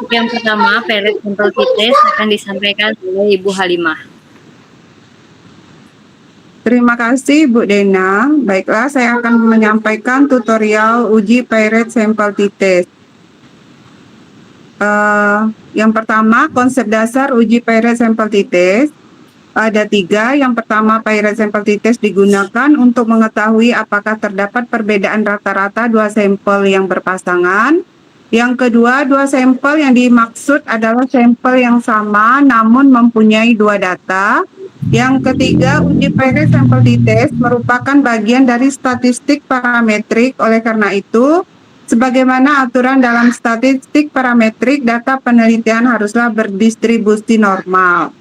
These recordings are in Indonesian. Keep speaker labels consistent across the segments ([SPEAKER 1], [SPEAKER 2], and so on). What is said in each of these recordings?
[SPEAKER 1] Untuk yang pertama, Peret Sampel Tites akan disampaikan oleh Ibu Halimah.
[SPEAKER 2] Terima kasih Bu Dena. Baiklah, saya akan menyampaikan tutorial uji Pairet sampel tites. Yang pertama, konsep dasar uji Pairet sampel tites. Ada 3. Yang pertama, Pairet sampel tites digunakan untuk mengetahui apakah terdapat perbedaan rata-rata 2 sampel yang berpasangan. Yang kedua, 2 sampel yang dimaksud adalah sampel yang sama namun mempunyai 2 data. Yang ketiga, uji Pairet sampel tites merupakan bagian dari statistik parametrik. Oleh karena itu, sebagaimana aturan dalam statistik parametrik, data penelitian haruslah berdistribusi normal.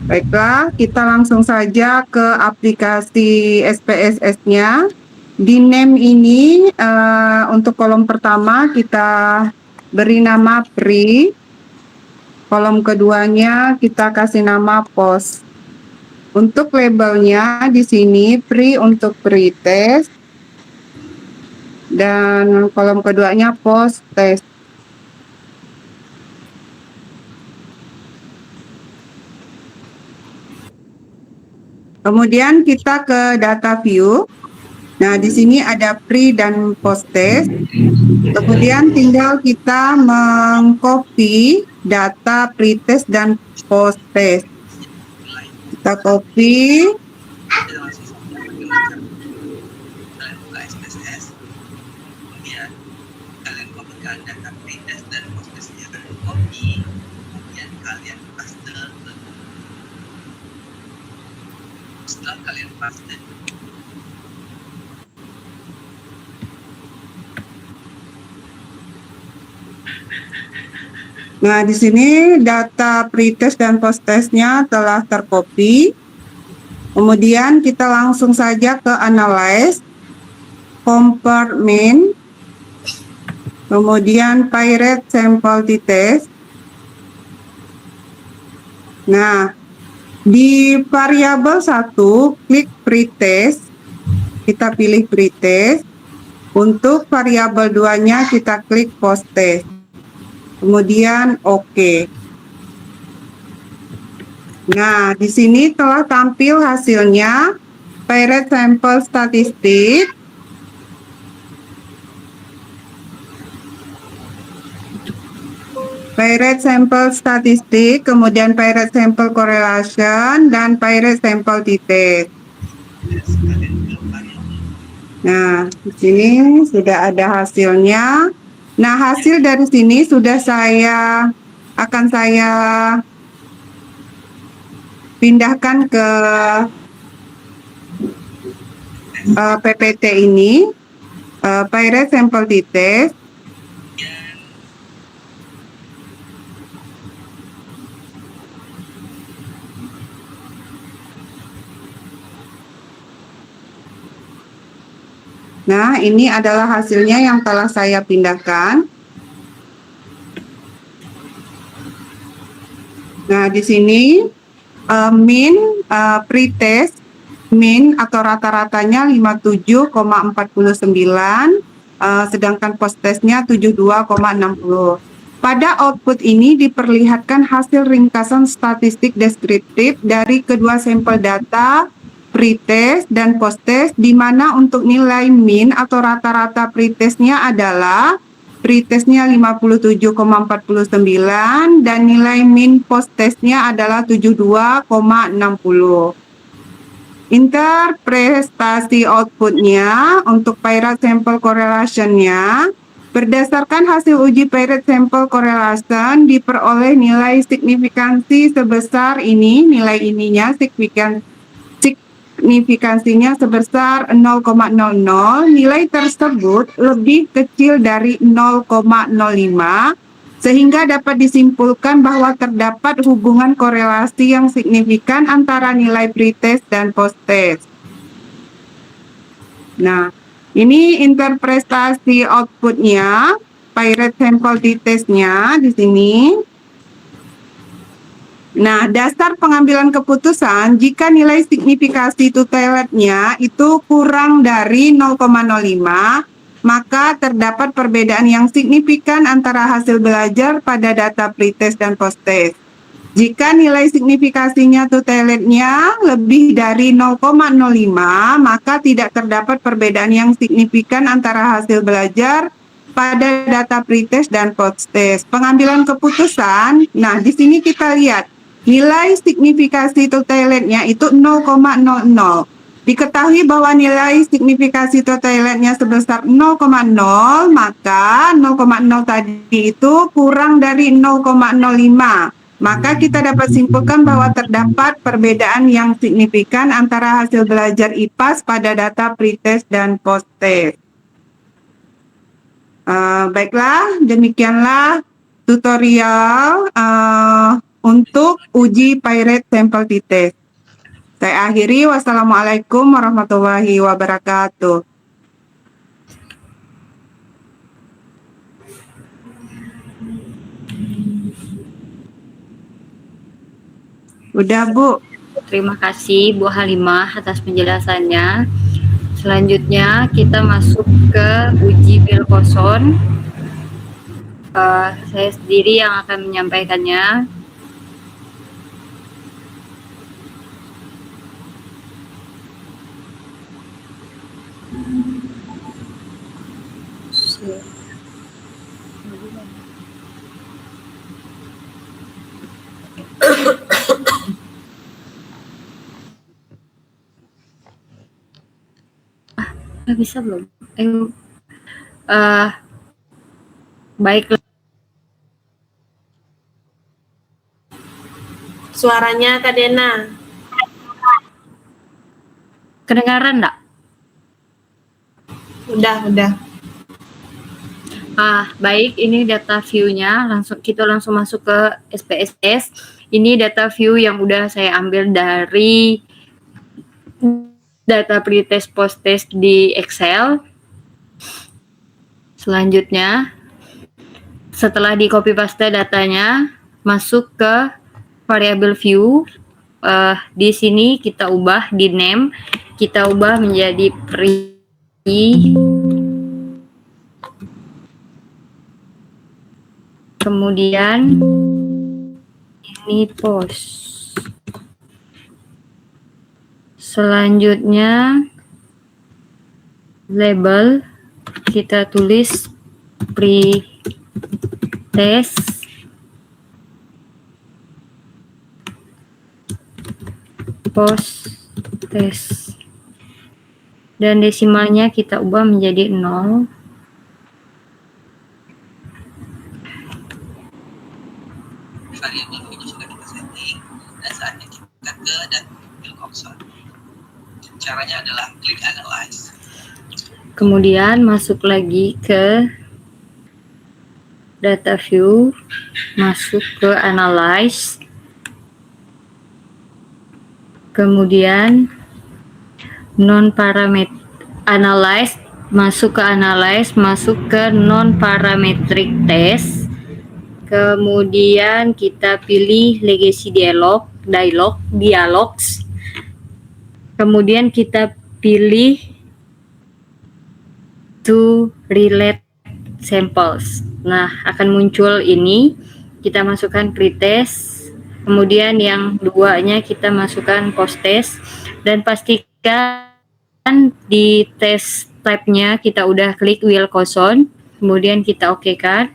[SPEAKER 2] Baiklah, kita langsung saja ke aplikasi SPSS-nya. Di name ini untuk kolom pertama kita beri nama pre. Kolom keduanya kita kasih nama post. Untuk labelnya di sini pre untuk pre-test dan kolom keduanya post test. Kemudian kita ke data view. Nah, di sini ada pre dan post test. Kemudian tinggal kita mengcopy data pre-test dan post test. Kita copy.
[SPEAKER 3] Data pre-test dan post testnya copy, kemudian kalian paste. Setelah kalian paste,
[SPEAKER 2] Nah, di sini data pre-test dan post testnya telah tercopy. Kemudian kita langsung saja ke analyze, compare mean, kemudian Pairet sampel tites. Nah, di variabel 1, klik pretest, kita pilih pretest. Untuk variabel 2-nya kita klik post test. Kemudian oke. Nah, di sini telah tampil hasilnya Pairet sampel statistik. Pairet sampel statistik, kemudian Pairet sampel correlation, dan Pairet sampel tites. Nah, di sini sudah ada hasilnya. Nah, hasil dari sini sudah akan saya pindahkan ke PPT ini, Pairet sampel tites. Nah, ini adalah hasilnya yang telah saya pindahkan. Nah, di sini mean pretest, mean atau rata-ratanya 57,49, sedangkan post testnya 72,60. Pada output ini diperlihatkan hasil ringkasan statistik deskriptif dari kedua sampel data pretest dan post test, di mana untuk nilai mean atau rata-rata pretestnya adalah pretestnya 57,49 dan nilai mean post testnya adalah 72,60. Interpretasi outputnya untuk Pairet sampel correlation-nya, berdasarkan hasil uji Pairet sampel correlation diperoleh nilai signifikansi sebesar ini, nilai ininya signifikansinya sebesar 0,00, nilai tersebut lebih kecil dari 0,05, sehingga dapat disimpulkan bahwa terdapat hubungan korelasi yang signifikan antara nilai pretest dan post test. Nah, ini interpretasi outputnya, Pairet sampel titesnya di sini. Nah, dasar pengambilan keputusan jika nilai signifikasi tuteletnya itu kurang dari 0,05, maka terdapat perbedaan yang signifikan antara hasil belajar pada data pretest dan posttest. Jika nilai signifikasinya totaletnya lebih dari 0,05, maka tidak terdapat perbedaan yang signifikan antara hasil belajar pada data pretest dan posttest. Pengambilan keputusan, nah di sini kita lihat nilai signifikasi totaletnya itu 0,00. Diketahui bahwa nilai signifikasi totaletnya sebesar 0,0, maka 0,0 tadi itu kurang dari 0,05. Maka kita dapat simpulkan bahwa terdapat perbedaan yang signifikan antara hasil belajar IPAS pada data pretest dan posttest. Baiklah, demikianlah tutorial untuk uji Pirate Sampel T-Test. Saya akhiri, wassalamualaikum warahmatullahi wabarakatuh. Udah, Bu.
[SPEAKER 1] Terima kasih Bu Halimah atas penjelasannya. Selanjutnya kita masuk ke uji Wilcoxon. Saya sendiri yang akan menyampaikannya. Bisa belum? Baiklah.
[SPEAKER 4] Suaranya Kak Dena.
[SPEAKER 1] Kedengaran enggak?
[SPEAKER 4] Udah.
[SPEAKER 1] Baik, ini data view-nya. Kita langsung masuk ke SPSS. Ini data view yang udah saya ambil dari data pretest posttest di Excel. Selanjutnya, setelah di copy paste datanya, masuk ke variable view. Di sini kita ubah di name, kita ubah menjadi pre. Kemudian ini post. Selanjutnya label kita tulis pre-test post-test dan desimalnya kita ubah menjadi 0.
[SPEAKER 3] Variabel ini sudah kita setting dan saatnya kita ke data Wilcoxon. Caranya adalah klik analyze.
[SPEAKER 1] Kemudian masuk lagi ke data view, masuk ke analyze. Kemudian analyze, masuk ke non parametric test. Kemudian kita pilih legacy dialogs. Kemudian kita pilih to relate samples. Nah, akan muncul ini. Kita masukkan pretest. Kemudian yang duanya kita masukkan posttest. Dan pastikan di test type-nya kita udah klik Wilcoxon. Kemudian kita oke-kan.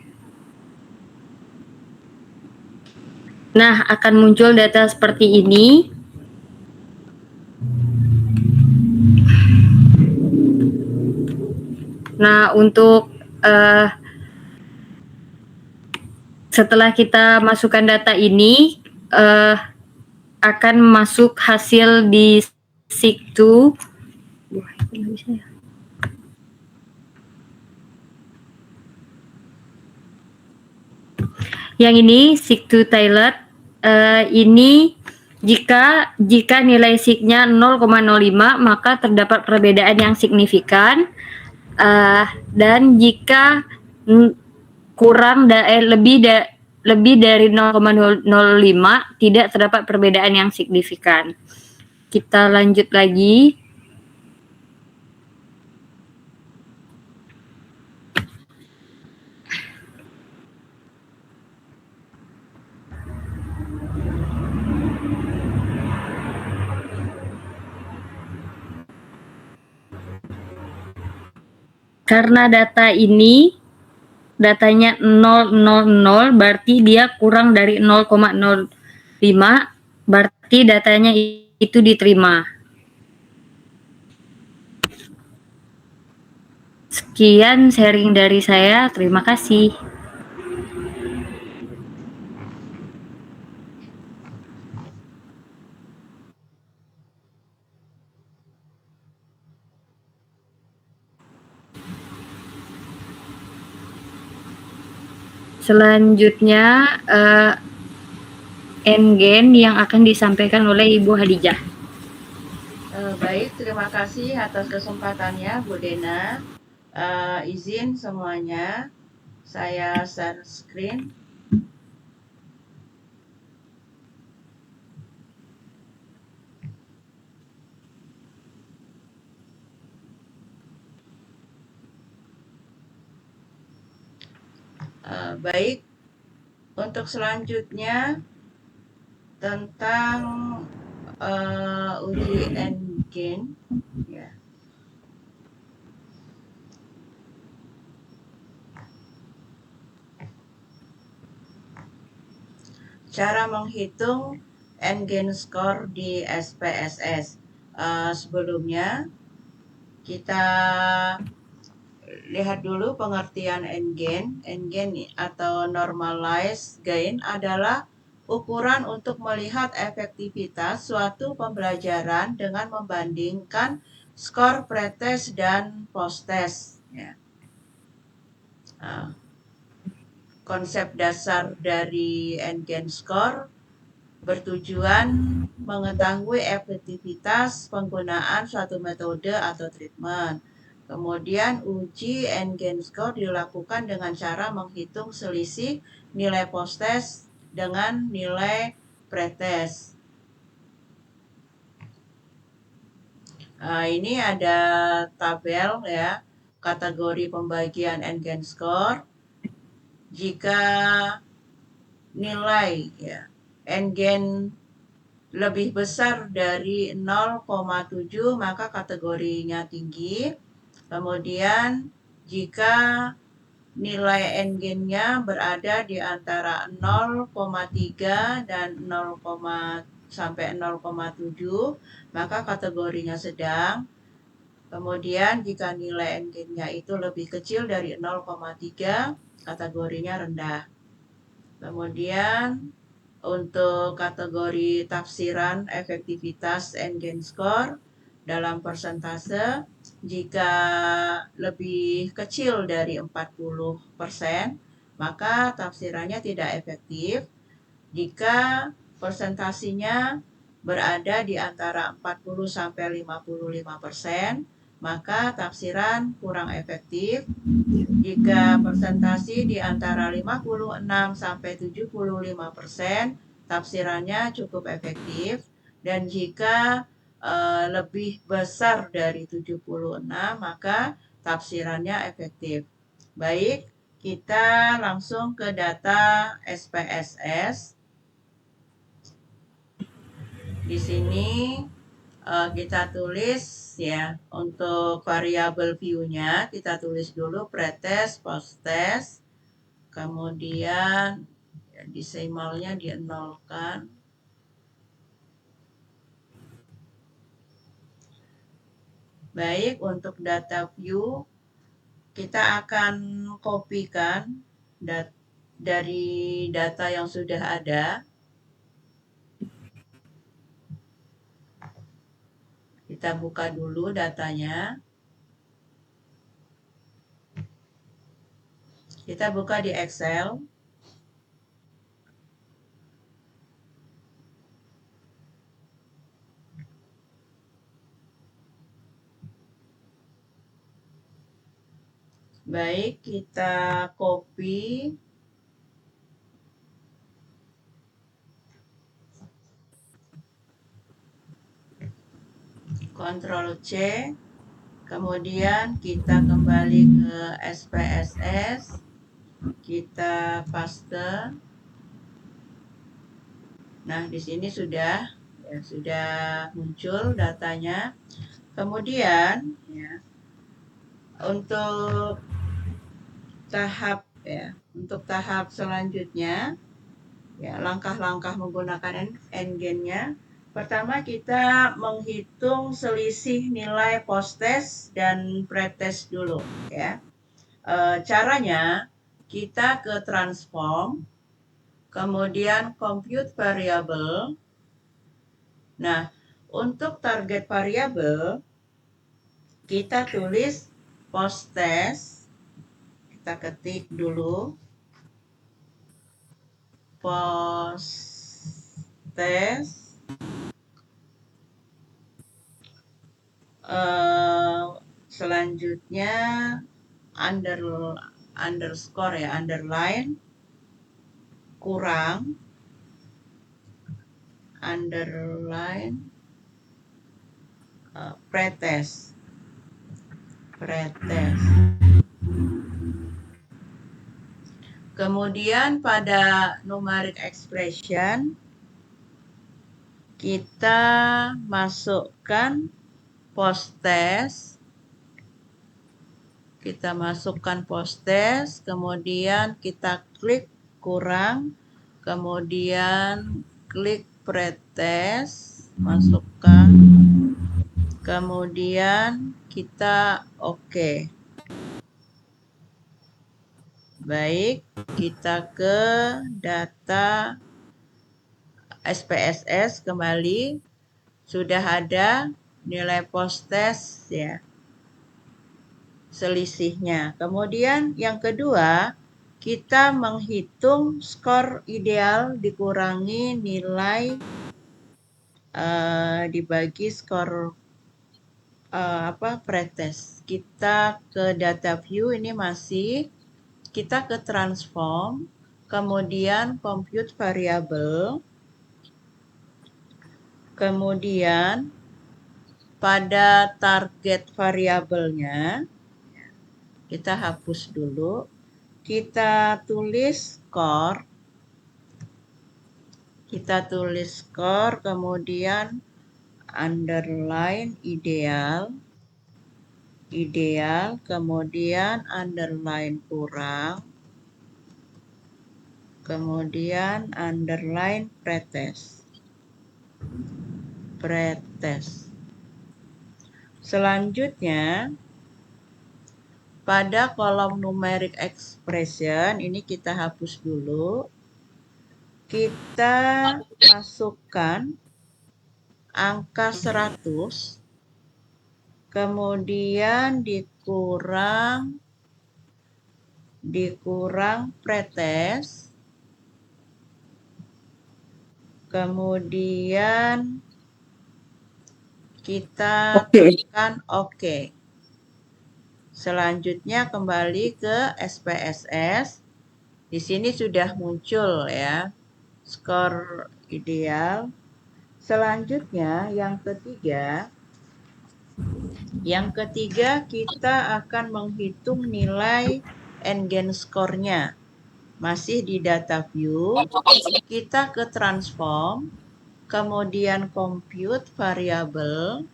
[SPEAKER 1] Nah, akan muncul data seperti ini. Nah, untuk setelah kita masukkan data ini, akan masuk hasil di SIG2. Yang ini SIG2 Tailored. Ini jika nilai SIG-nya 0,05 maka terdapat perbedaan yang signifikan. Dan jika kurang lebih dari 0,05 tidak terdapat perbedaan yang signifikan. Kita lanjut lagi. karena datanya 000, berarti dia kurang dari 0,05, berarti datanya itu diterima. Sekian sharing dari saya, terima kasih. Selanjutnya N-gen yang akan disampaikan oleh Ibu Hadijah.
[SPEAKER 5] Baik, terima kasih atas kesempatannya Bu Dena. Izin semuanya, saya share screen. Baik, untuk selanjutnya tentang uji N-gen, ya. Cara menghitung N-gen score di SPSS. Sebelumnya kita lihat dulu pengertian N-gen. N-gen atau normalized gain adalah ukuran untuk melihat efektivitas suatu pembelajaran dengan membandingkan skor pretest dan posttest. Ya. Konsep dasar dari N-gen score bertujuan mengetahui efektivitas penggunaan suatu metode atau treatment. Kemudian uji N-gen score dilakukan dengan cara menghitung selisih nilai posttest dengan nilai pretest. Ini ada tabel ya, kategori pembagian N-gen score. Jika nilai ya N-gen lebih besar dari 0,7 maka kategorinya tinggi. Kemudian jika nilai N-gennya berada di antara 0,3 dan 0, sampai 0,7 maka kategorinya sedang. Kemudian jika nilai N-gennya itu lebih kecil dari 0,3 kategorinya rendah. Kemudian untuk kategori tafsiran efektivitas N-gen score dalam persentase, jika lebih kecil dari 40%, maka tafsirannya tidak efektif. Jika persentasinya berada di antara 40 sampai 55%, maka tafsiran kurang efektif. Jika persentasi di antara 56 sampai 75%, tafsirannya cukup efektif. Dan jika lebih besar dari 76, maka tafsirannya efektif. Baik, kita langsung ke data SPSS. Di sini kita tulis ya, untuk variabel view-nya kita tulis dulu pretest, posttest, kemudian ya, desimalnya dienolkan. Baik, untuk data view kita akan kopikan dari data yang sudah ada. Kita buka dulu datanya. Kita buka di Excel. Baik, kita copy. Ctrl C. Kemudian kita kembali ke SPSS. Kita paste. Nah, di sini sudah muncul datanya. Kemudian ya, Untuk tahap selanjutnya, ya, langkah-langkah menggunakan NGen-nya. Pertama, kita menghitung selisih nilai post-test dan pre-test dulu, ya. Caranya, kita ke transform, kemudian compute variable. Nah, untuk target variable, kita tulis post-test. Kita ketik dulu post-test. Selanjutnya underscore ya, underline, kurang, underline, pretest. Kemudian pada numeric expression, kita masukkan post-test. Kemudian kita klik kurang, kemudian klik pretest, masukkan, kemudian kita oke. Baik, kita ke data SPSS kembali. Sudah ada nilai post-test ya, selisihnya. Kemudian yang kedua, kita menghitung skor ideal dikurangi nilai dibagi skor pretest. Kita ke data view, ini masih kita ke transform, kemudian compute variable, kemudian pada target variabelnya kita hapus dulu, kita tulis skor, kemudian underline ideal, kemudian underline kurang, kemudian underline pretest. Selanjutnya, pada kolom numeric expression, ini kita hapus dulu. Kita masukkan angka 100, kemudian dikurang pretest, kemudian kita tekan oke. Selanjutnya kembali ke SPSS. Di sini sudah muncul ya skor ideal. Selanjutnya yang ketiga kita akan menghitung nilai NGen skornya. Masih di data view, kita ke transform, kemudian compute variable.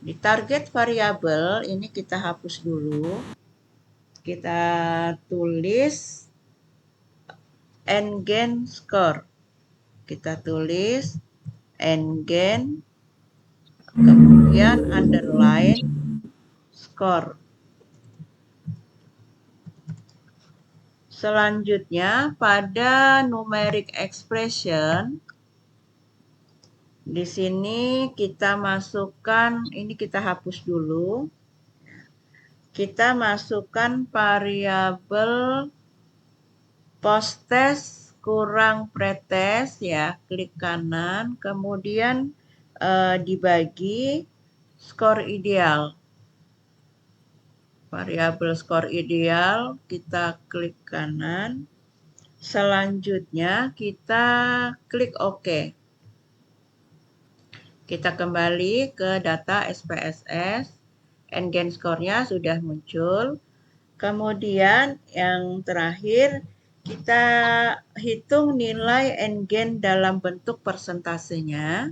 [SPEAKER 5] Di target variable ini kita hapus dulu. Kita tulis NGen score. Kita tulis NGen, kemudian underline score. Selanjutnya pada numeric expression, di sini kita masukkan, ini kita hapus dulu. Kita masukkan variabel post-test kurang pretest ya, klik kanan, kemudian dibagi skor ideal. Variabel skor ideal kita klik kanan. Selanjutnya kita klik OK. Kita kembali ke data SPSS. NGen skornya sudah muncul. Kemudian yang terakhir kita hitung nilai NGen dalam bentuk persentasenya.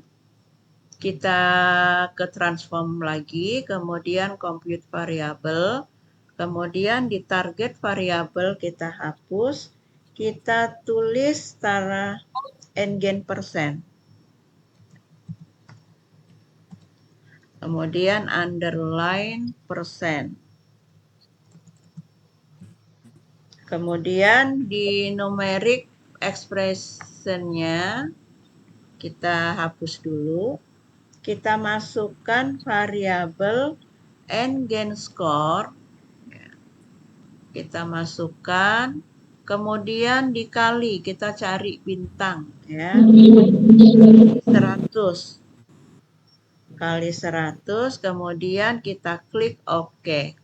[SPEAKER 5] kita ke transform lagi, kemudian compute variable, kemudian di target variable kita hapus, kita tulis secara n-gain persen. Kemudian underline persen. Kemudian di numeric expression-nya kita hapus dulu. Kita masukkan variabel n-gain score. Kita masukkan, kemudian dikali, kita cari bintang ya. 100 kali 100, kemudian kita klik OK.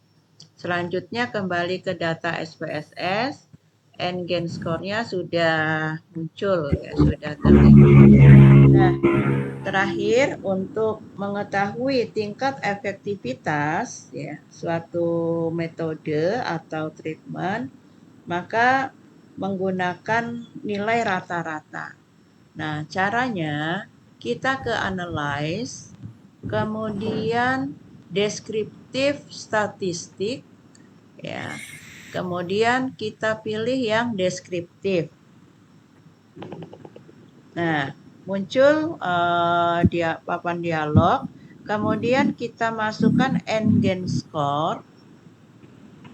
[SPEAKER 5] Selanjutnya kembali ke data SPSS, n-gain score-nya sudah muncul ya, sudah terlihat. Nah, terakhir untuk mengetahui tingkat efektivitas ya suatu metode atau treatment, maka menggunakan nilai rata-rata. Nah, caranya kita ke analyze, kemudian deskriptif statistik ya. Kemudian kita pilih yang deskriptif. Nah, muncul papan dialog, kemudian kita masukkan n-gain score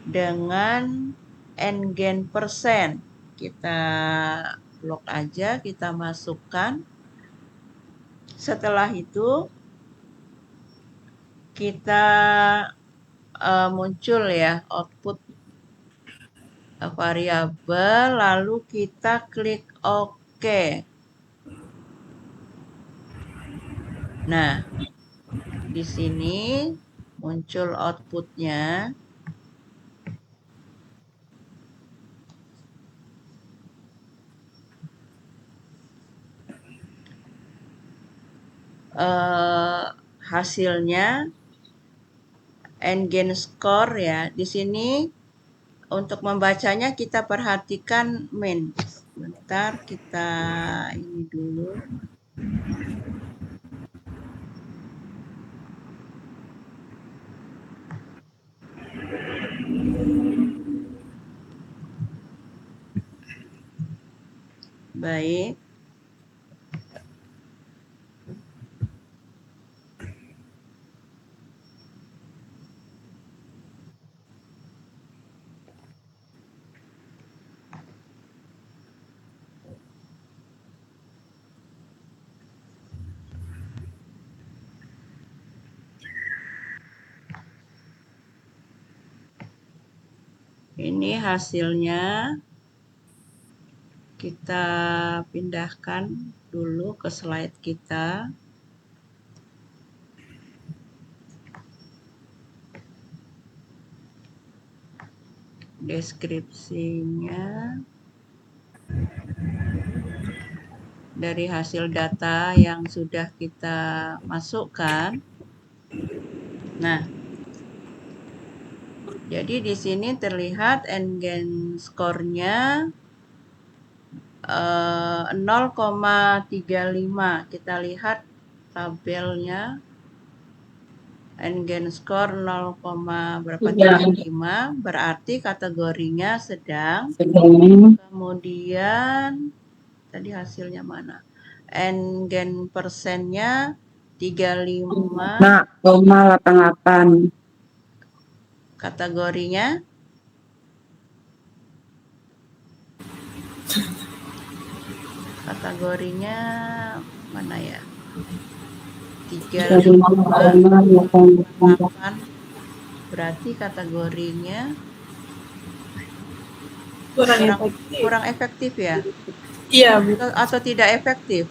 [SPEAKER 5] dengan n-gain persen. Kita blok aja, kita masukkan. Setelah itu kita muncul ya output variabel, lalu kita klik OK. Nah, di sini muncul outputnya. Hasilnya n-gain score ya. Di sini untuk membacanya kita perhatikan min. Sebentar, kita ini dulu. Baik. Ini hasilnya. Kita pindahkan dulu ke slide kita. Deskripsinya dari hasil data yang sudah kita masukkan. Nah, jadi di sini terlihat n-gain score-nya 0,35. Kita lihat tabelnya. N-gain score 0,35 berarti kategorinya sedang. Kemudian tadi hasilnya mana? N-gain persennya
[SPEAKER 2] 5,88.
[SPEAKER 5] Kategorinya mana ya? 35,88. Berarti kategorinya kurang efektif ya?
[SPEAKER 4] Iya,
[SPEAKER 5] atau tidak efektif?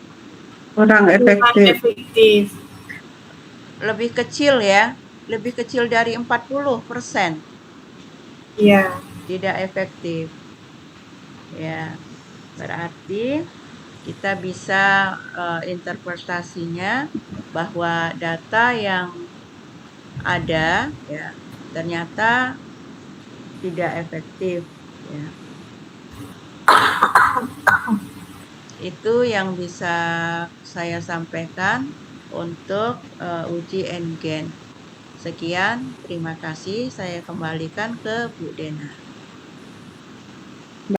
[SPEAKER 2] Kurang efektif.
[SPEAKER 5] Lebih kecil ya? Lebih kecil dari 40%.
[SPEAKER 4] Iya.
[SPEAKER 5] Tidak efektif. Ya, berarti kita bisa interpretasinya bahwa data yang ada ya ternyata tidak efektif ya. Itu yang bisa saya sampaikan. untuk uji NGen. Sekian, terima kasih. Saya kembalikan ke Bu Dena.